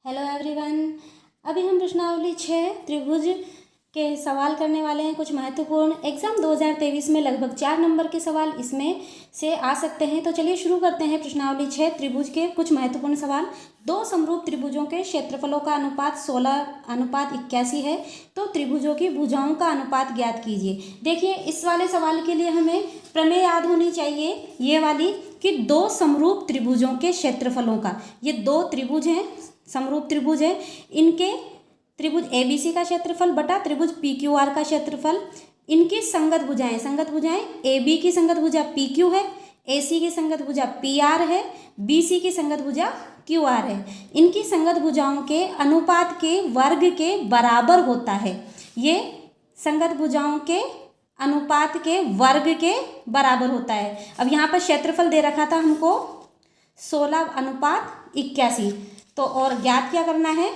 Hello everyone. अभी हम प्रश्नावली 6 त्रिभुज के सवाल करने वाले हैं। कुछ महत्वपूर्ण एग्जाम 2023 में लगभग 4 नंबर के सवाल इसमें से आ सकते हैं। तो चलिए शुरू करते हैं। प्रश्नावली 6 त्रिभुज के कुछ महत्वपूर्ण सवाल। दो समरूप त्रिभुजों के क्षेत्रफलों का अनुपात 16:81 है, तो त्रिभुजों की भुजाओं का अनुपात ज्ञात कीजिए। देखिए, इस वाले सवाल के लिए हमें प्रमेय याद होनी चाहिए, ये वाली, कि दो समरूप त्रिभुजों के क्षेत्रफलों का, ये दो त्रिभुज हैं, समरूप त्रिभुज है, इनके त्रिभुज ABC का क्षेत्रफल बटा त्रिभुज PQR का क्षेत्रफल, इनकी संगत भुजाएं AB की संगत भुजा PQ है, AC की संगत भुजा PR है, BC की संगत भुजा QR है। इनकी संगत भुजाओं के अनुपात के वर्ग के बराबर होता है। ये संगत भुजाओं के अनुपात के वर्ग के बराबर होता है। अब यहाँ पर क्षेत्रफल दे रखा था हमको 16:81, तो और ज्ञात क्या करना है,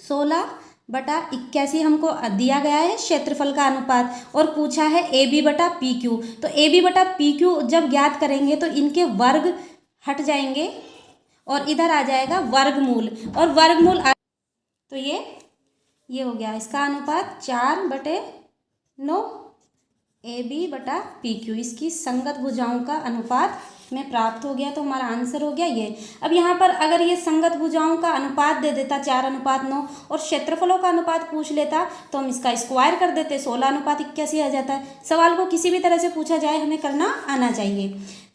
16/81 हमको दिया गया है क्षेत्रफल का अनुपात, और पूछा है AB/PQ। तो AB/PQ जब ज्ञात करेंगे तो इनके वर्ग हट जाएंगे और इधर आ जाएगा वर्गमूल, और वर्गमूल तो ये हो गया इसका अनुपात 4/9 AB/PQ, इसकी संगत भुजाओं का अनुपात में प्राप्त हो गया। तो हमारा आंसर हो गया ये। अब यहाँ पर अगर ये संगत भुजाओं का अनुपात दे देता 4:9 और क्षेत्रफलों का अनुपात पूछ लेता तो हम इसका स्क्वायर कर देते, 16:81 आ जाता है। सवाल को किसी भी तरह से पूछा जाए हमें करना आना चाहिए।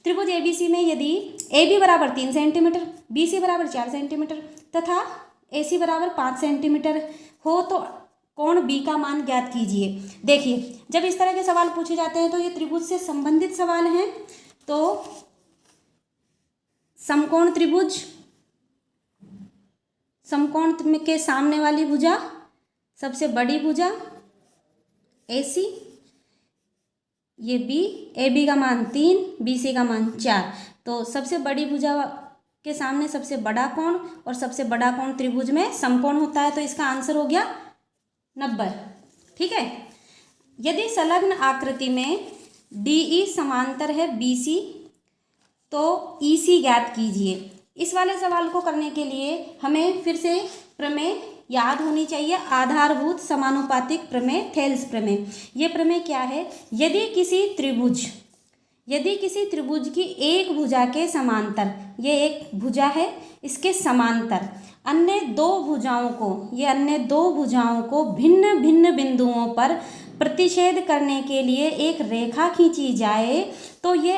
त्रिभुज ABC में यदि AB बराबर 3 सेंटीमीटर, BC बराबर 4 सेंटीमीटर तथा AC बराबर 5 सेंटीमीटर हो तो कोण B का मान ज्ञात कीजिए। देखिए, जब इस तरह के सवाल पूछे जाते हैं तो ये त्रिभुज से संबंधित सवाल हैं। तो समकोण त्रिभुज, समकोण के सामने वाली भुजा, सबसे बड़ी भुजा AC, ये B, AB का मान 3, BC का मान 4। तो सबसे बड़ी भुजा के सामने सबसे बड़ा कोण, और सबसे बड़ा कोण त्रिभुज में समकोण होता है। तो इसका आंसर हो गया 90। ठीक है। यदि संलग्न आकृति में DE समांतर है BC तो EC ज्ञात कीजिए। इस वाले सवाल को करने के लिए हमें फिर से प्रमेय याद होनी चाहिए, आधारभूत समानुपातिक प्रमेय, थेल्स प्रमेय। ये प्रमेय क्या है, यदि किसी त्रिभुज की एक भुजा के समांतर, ये एक भुजा है, इसके समांतर अन्य दो भुजाओं को भिन्न भिन्न बिंदुओं पर प्रतिच्छेद करने के लिए एक रेखा खींची जाए तो ये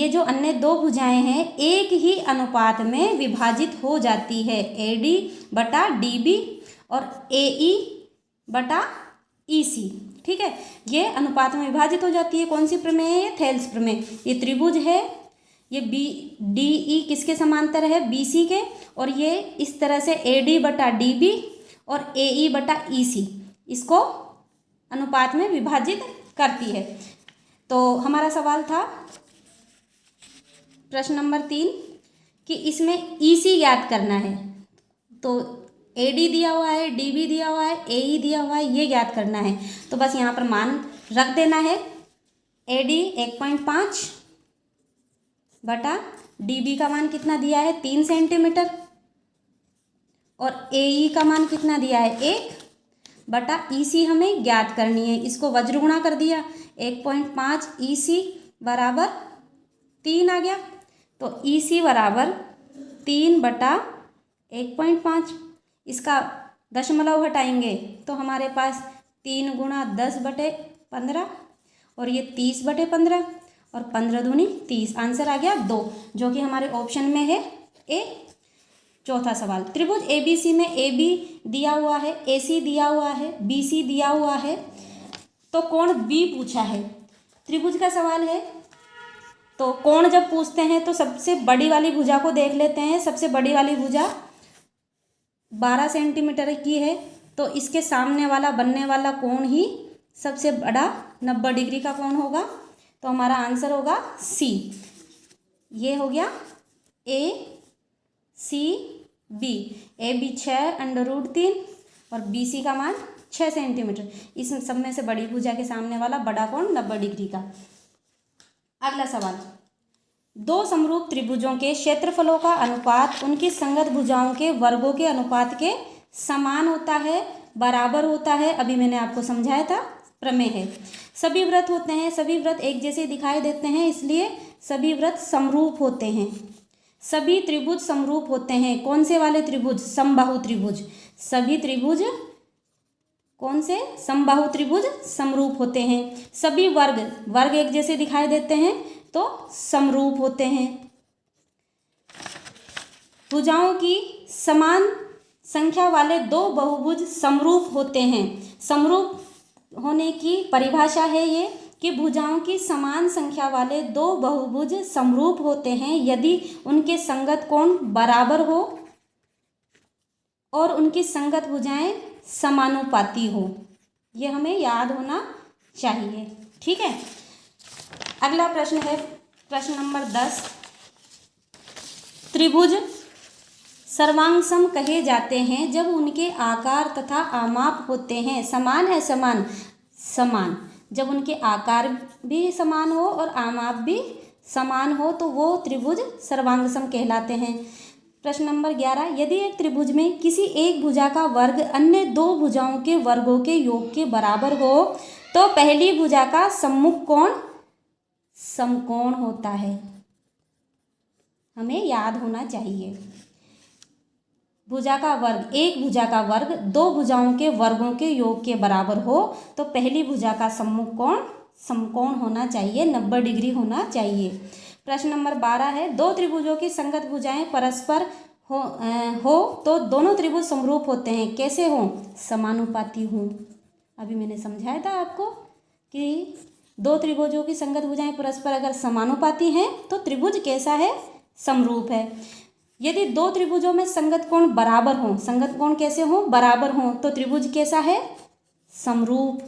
जो अन्य दो भुजाएं हैं एक ही अनुपात में विभाजित हो जाती है, AD/DB और AE/EC। ठीक है, ये अनुपात में विभाजित हो जाती है। कौन सी प्रमेय है, ये थेल्स प्रमेय। ये त्रिभुज है, ये DE किसके समांतर है, BC के, और ये इस तरह से AD/DB और AE/EC इसको अनुपात में विभाजित करती है। तो हमारा सवाल था प्रश्न नंबर 3 कि इसमें EC ज्ञात करना है। तो AD दिया हुआ है, DB दिया हुआ है, AE दिया हुआ है, ये ज्ञात करना है। तो बस यहाँ पर मान रख देना है। AD 1.5 बटा DB का मान कितना दिया है, 3 सेंटीमीटर, और AE का मान कितना दिया है, 1 बटा EC हमें ज्ञात करनी है। इसको वज्रगुणा कर दिया, 1.5 EC बराबर 3 आ गया। तो EC बराबर 3/1.5, इसका दशमलव हटाएंगे तो हमारे पास 3 × 10/15 और ये 30/15 और 15 दूनी 30, आंसर आ गया 2, जो कि हमारे ऑप्शन में है A। चौथा सवाल, त्रिभुज ABC में AB दिया हुआ है, AC दिया हुआ है, BC दिया हुआ है, तो कोण B पूछा है। त्रिभुज का सवाल है, तो कोण जब पूछते हैं तो सबसे बड़ी वाली भुजा को देख लेते हैं। सबसे बड़ी वाली भुजा 12 सेंटीमीटर की है, तो इसके सामने वाला बनने वाला कोण ही सबसे बड़ा 90 डिग्री का कोण होगा। तो हमारा आंसर होगा C। ये हो गया ACB। AB 6√3 और BC का मान 6 सेंटीमीटर। इस सब में से बड़ी भुजा के सामने वाला बड़ा कोण 90 डिग्री का। अगला सवाल, दो समरूप त्रिभुजों के क्षेत्रफलों का अनुपात उनकी संगत भुजाओं के वर्गों के अनुपात के समान होता है, बराबर होता है। अभी मैंने आपको समझाया था, प्रमेय है। सभी वृत्त होते हैं, सभी वृत्त एक जैसे दिखाई देते हैं, इसलिए सभी वृत्त समरूप होते हैं। सभी त्रिभुज समरूप होते हैं। कौन से वाले त्रिभुज? समबाहु त्रिभुज। सभी त्रिभुज कौन से? समबाहु त्रिभुज समरूप होते हैं। सभी वर्ग एक जैसे दिखाई देते हैं तो समरूप होते हैं। भुजाओं की समान संख्या वाले दो बहुभुज समरूप होते हैं। समरूप होने की परिभाषा है ये कि भुजाओं की समान संख्या वाले दो बहुभुज समरूप होते हैं यदि उनके संगत कोण बराबर हो और उनकी संगत भुजाएं समानुपाती हो। ये हमें याद होना चाहिए, ठीक है। अगला प्रश्न है प्रश्न नंबर 10। त्रिभुज सर्वांगसम कहे जाते हैं जब उनके आकार तथा आमाप होते हैं। समान है? समान। समान जब उनके आकार भी समान हो और आमाप भी समान हो तो वो त्रिभुज सर्वांगसम कहलाते हैं। प्रश्न नंबर 11। यदि एक त्रिभुज में किसी एक भुजा का वर्ग अन्य दो भुजाओं के वर्गों के योग के बराबर हो तो पहली भुजा का सम्मुख कोण समकोण होता है। हमें याद होना चाहिए। भुजा का वर्ग, एक भुजा का वर्ग दो भुजाओं के वर्गों के योग के बराबर हो तो पहली भुजा का सम्मुख कोण समकोण होना चाहिए, 90 डिग्री होना चाहिए। प्रश्न नंबर 12 है। दो त्रिभुजों की संगत भुजाएं परस्पर हो तो दोनों त्रिभुज समरूप होते हैं। कैसे हो? समानुपाती हो। अभी मैंने समझाया था आपको कि दो त्रिभुजों की संगत भुजाएं परस्पर अगर समानुपाती हैं तो त्रिभुज कैसा है? समरूप है। यदि दो त्रिभुजों में संगत कोण बराबर हों, संगत कोण कैसे हों? बराबर हों, तो त्रिभुज कैसा है? समरूप।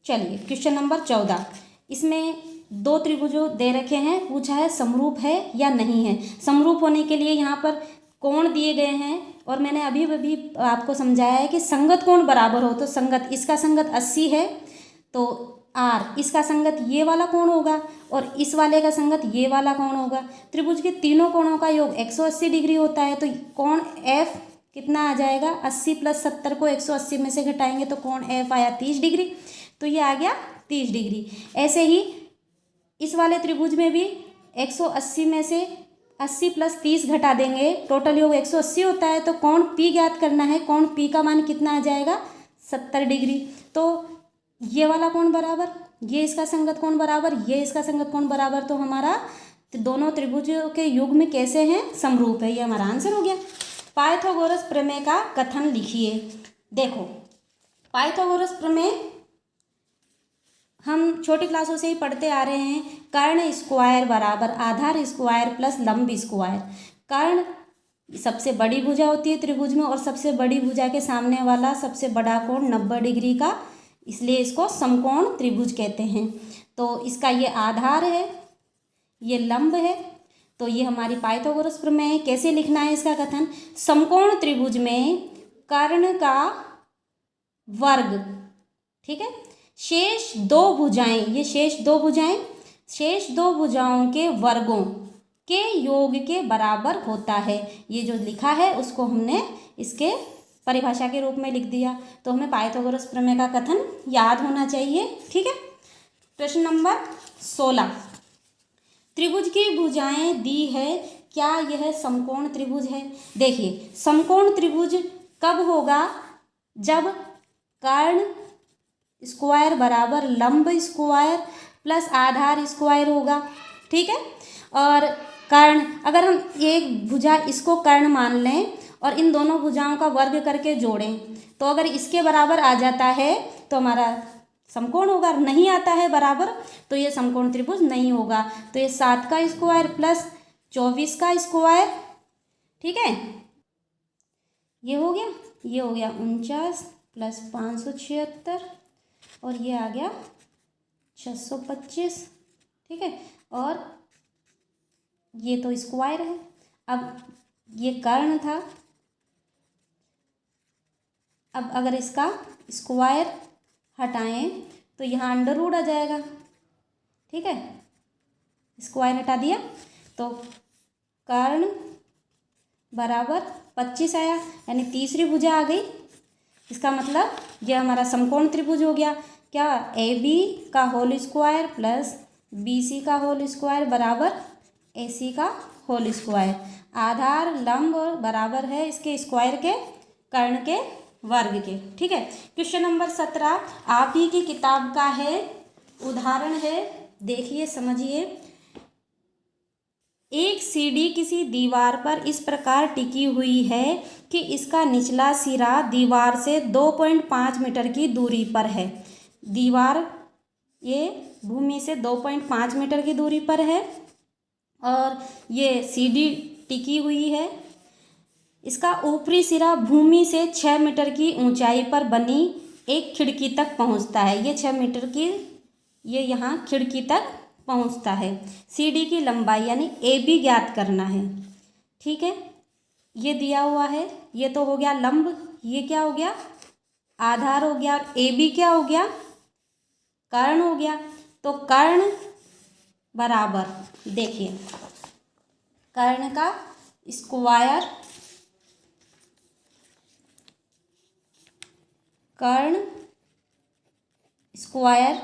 चलिए क्वेश्चन नंबर 14। इसमें दो त्रिभुजों दे रखे हैं, पूछा है समरूप है या नहीं है। समरूप होने के लिए यहाँ पर कोण दिए गए हैं और मैंने अभी अभी आपको समझाया है कि संगत कोण बराबर हो तो संगत, इसका संगत 80 है तो R, इसका संगत ये वाला कोण होगा और इस वाले का संगत ये वाला कोण होगा। त्रिभुज के तीनों कोणों का योग 180 डिग्री होता है तो कोण F कितना आ जाएगा? 80 + 70 को 180 में से घटाएंगे तो कोण F आया 30 डिग्री, तो ये आ गया 30 डिग्री। ऐसे ही इस वाले त्रिभुज में भी 180 में से 80 + 30 घटा देंगे, टोटल योग 180 होता है तो कोण P ज्ञात करना है। कोण P का मान कितना आ जाएगा? 70 डिग्री। तो ये वाला कोण बराबर, ये इसका संगत कोण बराबर, ये इसका संगत कोण बराबर, तो हमारा दोनों त्रिभुजों के युग्म कैसे हैं? समरूप है। ये हमारा आंसर हो गया। पाइथागोरस प्रमेय का कथन लिखिए। देखो पाइथागोरस प्रमेय हम छोटी क्लासों से ही पढ़ते आ रहे हैं। कर्ण स्क्वायर बराबर आधार स्क्वायर प्लस लंब स्क्वायर। कर्ण सबसे बड़ी भुजा होती है त्रिभुज में और सबसे बड़ी भुजा के सामने वाला सबसे बड़ा कोण 90 डिग्री का, इसलिए इसको समकोण त्रिभुज कहते हैं। तो इसका ये आधार है, ये लंब है, तो ये हमारी पाइथागोरस प्रमेय है। कैसे लिखना है इसका कथन? समकोण त्रिभुज में कर्ण का वर्ग, ठीक है, शेष दो भुजाएं, ये शेष दो भुजाएं, शेष दो भुजाओं के वर्गों के योग के बराबर होता है। ये जो लिखा है उसको हमने इसके परिभाषा के रूप में लिख दिया। तो हमें पाइथागोरस प्रमेय का कथन याद होना चाहिए, ठीक है। प्रश्न नंबर 16। त्रिभुज की भुजाएं दी है, क्या यह समकोण त्रिभुज है? देखिए समकोण त्रिभुज कब होगा? जब कर्ण स्क्वायर बराबर लंब स्क्वायर प्लस आधार स्क्वायर होगा, ठीक है। और कर्ण, अगर हम एक भुजा इसको कर्ण मान लें और इन दोनों भुजाओं का वर्ग करके जोड़ें तो अगर इसके बराबर आ जाता है तो हमारा समकोण होगा। नहीं आता है बराबर तो ये समकोण त्रिभुज नहीं होगा। तो ये 7 का स्क्वायर प्लस 24 का स्क्वायर, ठीक है, ये हो गया, ये हो गया 49 प्लस 576 और ये आ गया 625, ठीक है। और ये तो स्क्वायर है। अब ये कर्ण था, अब अगर इसका स्क्वायर हटाएं तो यहाँ अंडर रूट आ जाएगा, ठीक है। स्क्वायर हटा दिया तो कर्ण बराबर 25 आया, यानी तीसरी भुजा आ गई। इसका मतलब यह हमारा समकोण त्रिभुज हो गया। क्या? ए बी का whole square plus B C का होल स्क्वायर बराबर ए सी का होल स्क्वायर। आधार लंब बराबर है इसके स्क्वायर के कर्ण के वर्ग के। ठीक है। क्वेश्चन नंबर 17 आप ही की किताब का है, उदाहरण है, देखिए समझिए। एक सीढ़ी किसी दीवार पर इस प्रकार टिकी हुई है कि इसका निचला सिरा दीवार से 2.5 मीटर की दूरी पर है। दीवार ये भूमि से 2.5 मीटर की दूरी पर है और ये सीढ़ी टिकी हुई है। इसका ऊपरी सिरा भूमि से 6 मीटर की ऊंचाई पर बनी एक खिड़की तक पहुंचता है। ये 6 मीटर की ये यहाँ खिड़की तक पहुंचता है। सीढ़ी की लंबाई यानी ए बी ज्ञात करना है। ठीक है, ये दिया हुआ है। ये तो हो गया लंब, ये क्या हो गया? आधार हो गया। और ए बी क्या हो गया? कर्ण हो गया। तो कर्ण बराबर, देखिए, कर्ण का स्क्वायर, कर्ण स्क्वायर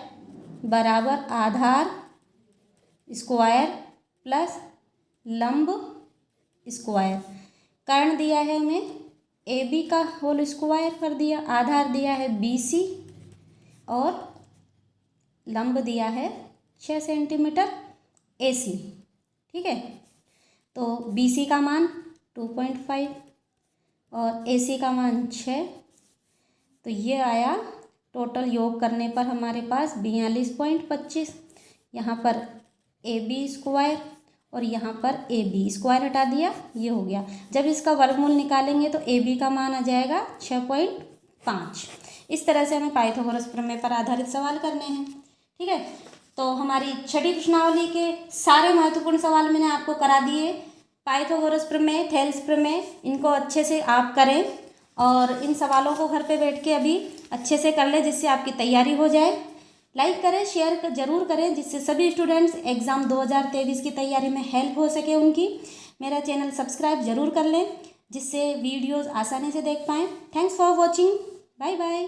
बराबर आधार स्क्वायर प्लस लंब स्क्वायर। कर्ण दिया है हमें ए बी का होल स्क्वायर कर दिया, आधार दिया है बी सी और लंब दिया है 6 सेंटीमीटर ए सी। ठीक है, तो बी सी का मान 2.5 और ए सी का मान 6, तो ये आया टोटल योग करने पर हमारे पास 42.25। यहाँ पर ए बी स्क्वायर और यहाँ पर ए बी स्क्वायर हटा दिया, ये हो गया। जब इसका वर्गमूल निकालेंगे तो ए बी का मान आ जाएगा 6.5। इस तरह से हमें पाइथागोरस प्रमेय पर आधारित सवाल करने हैं। ठीक है, तो हमारी छठी प्रश्नावली के सारे महत्वपूर्ण सवाल मैंने आपको करा दिए। पाइथागोरस प्रमेय, थेल्स प्रमेय, इनको अच्छे से आप करें और इन सवालों को घर पे बैठ के अभी अच्छे से कर लें जिससे आपकी तैयारी हो जाए। लाइक करें, शेयर जरूर करें जिससे सभी स्टूडेंट्स एग्ज़ाम 2023 की तैयारी में हेल्प हो सके उनकी। मेरा चैनल सब्सक्राइब जरूर कर लें जिससे वीडियोज़ आसानी से देख पाएँ। Thanks for watching, bye bye.